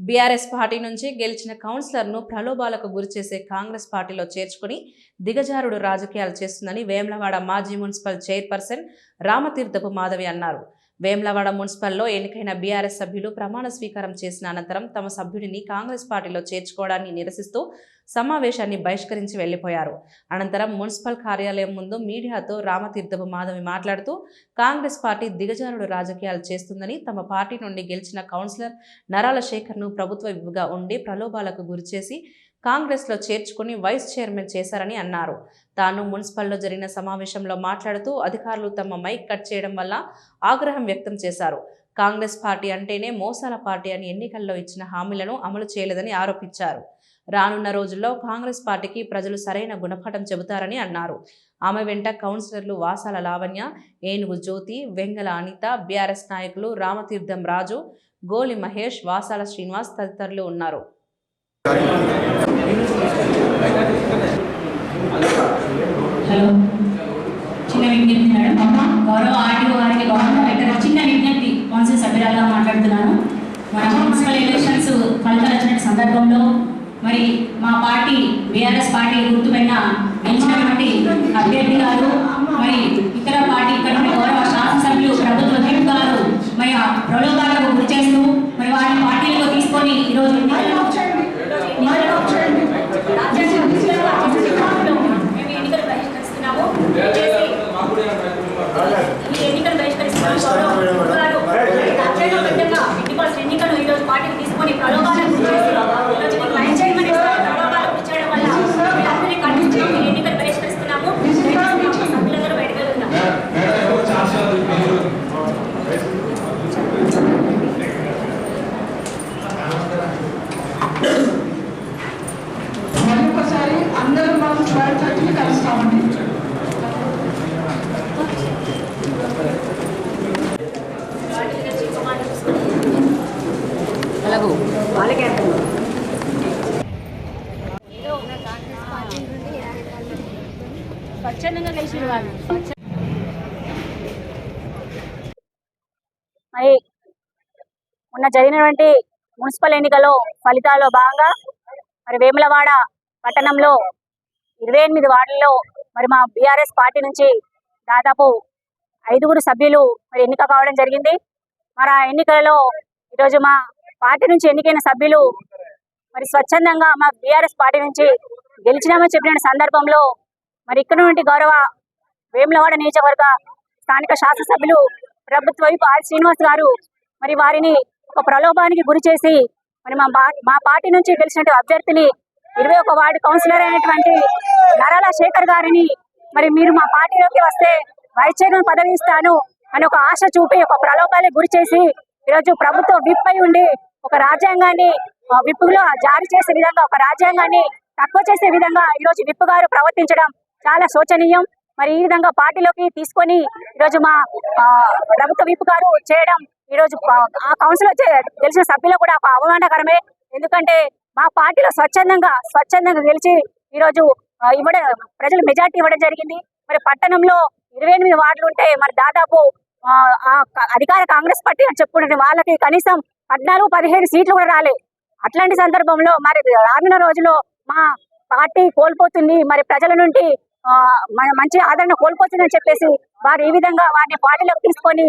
BRS party నుంచి గెలిచిన కౌన్సిలర్ను ప్రలోభాలకు గురిచేసే కాంగ్రెస్ పార్టీలో చేర్చుకుని దిగజారుడు రాజకీయాలు చేస్తుందని వేములవాడ మాజీ మున్సిపల్ చైర్పర్సన్ రామతీర్థపు మాధవి అన్నారు. వేములవాడ మున్సిపల్లో ఎన్నికైన బీఆర్ఎస్ సభ్యులు ప్రమాణ స్వీకారం చేసిన అనంతరం తమ సభ్యుడిని కాంగ్రెస్ పార్టీలో చేర్చుకోవడాన్ని నిరసిస్తూ సమావేశాన్ని బహిష్కరించి వెళ్లిపోయారు. అనంతరం మున్సిపల్ కార్యాలయం ముందు మీడియాతో రామతీర్థపు మాధవి మాట్లాడుతూ కాంగ్రెస్ పార్టీ దిగజారుడు రాజకీయాలు చేస్తుందని, తమ పార్టీ నుండి గెలిచిన కౌన్సిలర్ నరాల శేఖర్ను ప్రభుత్వ విప్గా ఉండి ప్రలోభాలకు గురిచేసి కాంగ్రెస్లో చేర్చుకుని వైస్ చైర్మన్ చేశారని అన్నారు. తాను మున్సిపల్లో జరిగిన సమావేశంలో మాట్లాడుతూ అధికారులు తమ మైక్ కట్ చేయడం వల్ల ఆగ్రహం వ్యక్తం చేశారు. కాంగ్రెస్ పార్టీ అంటేనే మోసాల పార్టీ అని ఎన్నికల్లో ఇచ్చిన హామీలను అమలు చేయలేదని ఆరోపించారు. రానున్న రోజుల్లో కాంగ్రెస్ పార్టీకి ప్రజలు సరైన గుణపాఠం చెబుతారని అన్నారు. ఆమె వెంట కౌన్సిలర్లు వాసాల లావణ్య, ఏనుగు జ్యోతి, వెంగల అనిత, బీఆర్ఎస్ నాయకులు రామతీర్థం రాజు, గోలి మహేష్, వాసాల శ్రీనివాస్ తదితరులు ఉన్నారు. చిన్న విజ్ఞప్తి మేడం, గౌరవ ఆర్టీఓ గారికి, గౌరవ కలెక్టర్ చిన్న విజ్ఞప్తి కౌన్సిల్ సభ్యురాలుగా మాట్లాడుతున్నాను. మన మున్సిపల్ ఎలక్షన్స్ ఫలితాలు వచ్చిన సందర్భంలో మరి మా పార్టీ బీఆర్ఎస్ పార్టీ గుర్తుపైన గెలిచినటువంటి అభ్యర్థి గారు, మరి ఇతర పార్టీ ఇక్కడ గౌరవ శాసనసభ్యులు ప్రభుత్వ విప్ గారు మరి ప్రలోభాలకు గురి చేస్తూ మరి వారిని పార్టీలో తీసుకొని ఈరోజు ఎన్నికలు బహిష్కరిస్తున్నాము. ఈ ఎన్నికలు బహిష్కరిస్తున్నాము. ఎన్నికలు ఈరోజు పార్టీకి తీసుకొని ప్రలోభాలకు గురి చేసి ఎన్నికలు బహిష్కరిస్తున్నాము. సభ్యులందరూ బయటకు వెళ్తున్నాము. మరొకసారి అందరూ మనం 12:30కి కలుస్తామండి. స్వచ్ఛందంగా గెలిచిన వాళ్ళు మరి మొన్న జరిగినటువంటి మున్సిపల్ ఎన్నికల్లో ఫలితాల్లో భాగంగా మరి వేములవాడ పట్టణంలో 28 వార్డుల్లో మరి మా బీఆర్ఎస్ పార్టీ నుంచి దాదాపు 5 సభ్యులు మరి ఎన్నిక కావడం జరిగింది. మరి ఆ ఎన్నికలలో ఈరోజు మా పార్టీ నుంచి ఎన్నికైన సభ్యులు మరి స్వచ్ఛందంగా మా బీఆర్ఎస్ పార్టీ నుంచి గెలిచినామని చెప్పిన సందర్భంలో మరి ఇక్కడ నుండి గౌరవ వేములవాడ నియోజకవర్గ స్థానిక శాసనసభ్యులు ప్రభుత్వ వైపు ఆర్ శ్రీనివాస్ గారు మరి వారిని ఒక ప్రలోభానికి గురి చేసి మరి మా పార్టీ నుంచి గెలిచిన అభ్యర్థిని 21 వార్డు కౌన్సిలర్ అయినటువంటి నరాల శేఖర్ గారిని మరి మీరు మా పార్టీలోకి వస్తే వైస్ చైర్మన్ పదవి ఇస్తాను అని ఒక ఆశ చూపి ఒక ప్రలోభానికి గురి చేసి ఈరోజు ప్రభుత్వ విప్ అయి ఉండి ఒక రాజ్యాంగాన్ని విప్పులో జారీ చేసే విధంగా, ఒక రాజ్యాంగాన్ని తక్కువ చేసే విధంగా ఈరోజు విప్ గారు ప్రవర్తించడం చాలా శోచనీయం. మరి ఈ విధంగా పార్టీలోకి తీసుకొని ఈరోజు మా ప్రభుత్వ విప్ గారు చేయడం ఈరోజు ఆ కౌన్సిల్ గెలిచిన సభ్యులు కూడా ఒక అవమానకరమే. ఎందుకంటే మా పార్టీలో స్వచ్ఛందంగా గెలిచి ఈరోజు ప్రజలు మెజార్టీ ఇవ్వడం జరిగింది. మరి పట్టణంలో 28 వార్డులు ఉంటే మరి దాదాపు అధికార కాంగ్రెస్ పార్టీ అని చెప్పుకునే వాళ్ళకి కనీసం 14-15 సీట్లు కూడా రాలే. అట్లాంటి సందర్భంలో మరి రానున్న రోజుల్లో మా పార్టీ కోల్పోతుంది, మరి ప్రజల నుండి మంచి ఆదరణ కోల్పోతుందని చెప్పేసి వారు ఈ విధంగా వారిని పార్టీలోకి తీసుకొని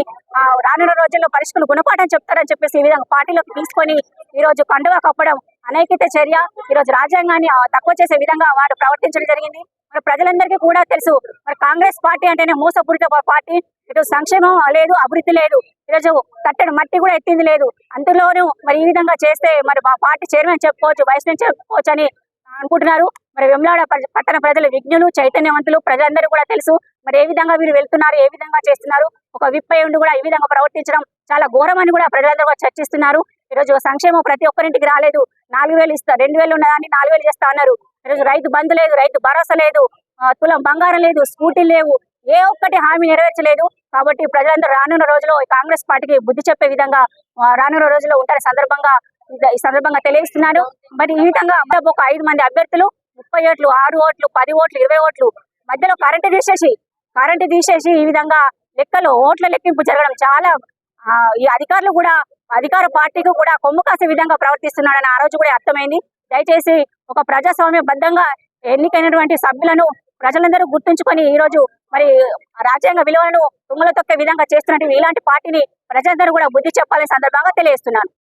రానున్న రోజుల్లో పరిష్కరణ గుణపాఠం చెప్తారని చెప్పేసి ఈ విధంగా పార్టీలోకి తీసుకొని ఈరోజు కండువా కప్పడం అనైతిక చర్య. ఈరోజు రాజ్యాంగాన్ని తక్కువ చేసే విధంగా వారు ప్రవర్తించడం జరిగింది. మరి ప్రజలందరికీ కూడా తెలుసు, మరి కాంగ్రెస్ పార్టీ అంటేనే మోసపూరిత పార్టీ. ఈరోజు సంక్షేమం లేదు, అభివృద్ధి లేదు, ఈరోజు కట్టడి మట్టి కూడా ఎత్తింది లేదు. అందులోనూ మరి ఈ విధంగా చేస్తే మరి మా పార్టీ చైర్మన్ చెప్పుకోవచ్చు, వైస్ చైర్మన్ చెప్పుకోవచ్చు అని అనుకుంటున్నారు. మరి వేములవాడ పట్టణ ప్రజలు విజ్ఞులు, చైతన్యవంతులు, ప్రజలందరూ కూడా తెలుసు మరి ఏ విధంగా వీరు వెళ్తున్నారు, ఏ విధంగా చేస్తున్నారు. ఒక విప్ అయి ఉండి కూడా ఈ విధంగా ప్రవర్తించడం చాలా ఘోరమని కూడా ప్రజలందరూ కూడా చర్చిస్తున్నారు. ఈరోజు సంక్షేమం ప్రతి ఒక్కరింటికి రాలేదు. 4,000 ఇస్తా, 2,000 ఉన్నదాన్ని 4,000 చేస్తా అన్నారు. ఈరోజు రైతు బంధు లేదు, రైతు భరోసా లేదు, తులం బంగారం లేదు, స్కూటీలు లేవు, ఏ ఒక్కటి హామీ నెరవేర్చలేదు. కాబట్టి ప్రజలందరూ రానున్న రోజుల్లో కాంగ్రెస్ పార్టీకి బుద్ధి చెప్పే విధంగా రానున్న రోజుల్లో ఉంటారు ఈ సందర్భంగా తెలియజేస్తున్నాను. మరి ఈ విధంగా ఒక 5 మంది అభ్యర్థులు 30 ఓట్లు, 6 ఓట్లు, 10 ఓట్లు, 20 ఓట్లు మధ్యలో కరెంటు తీసేసి ఈ విధంగా లెక్కలు ఓట్ల లెక్కింపు జరగడం చాలా ఈ అధికారులు కూడా అధికార పార్టీకి కూడా కొమ్ము కాసే విధంగా ప్రవర్తిస్తున్నాడని ఆ రోజు కూడా అర్థమైంది. దయచేసి ఒక ప్రజాస్వామ్యబద్ధంగా ఎన్నికైనటువంటి సభ్యులను ప్రజలందరూ గుర్తుంచుకొని ఈ రోజు మరి రాజ్యాంగ విలువలను తుంగలో తొక్కే విధంగా చేస్తున్నట్టు ఇలాంటి పార్టీని ప్రజలందరూ కూడా బుద్ధి చెప్పాలని సందర్భంగా తెలియజేస్తున్నాను.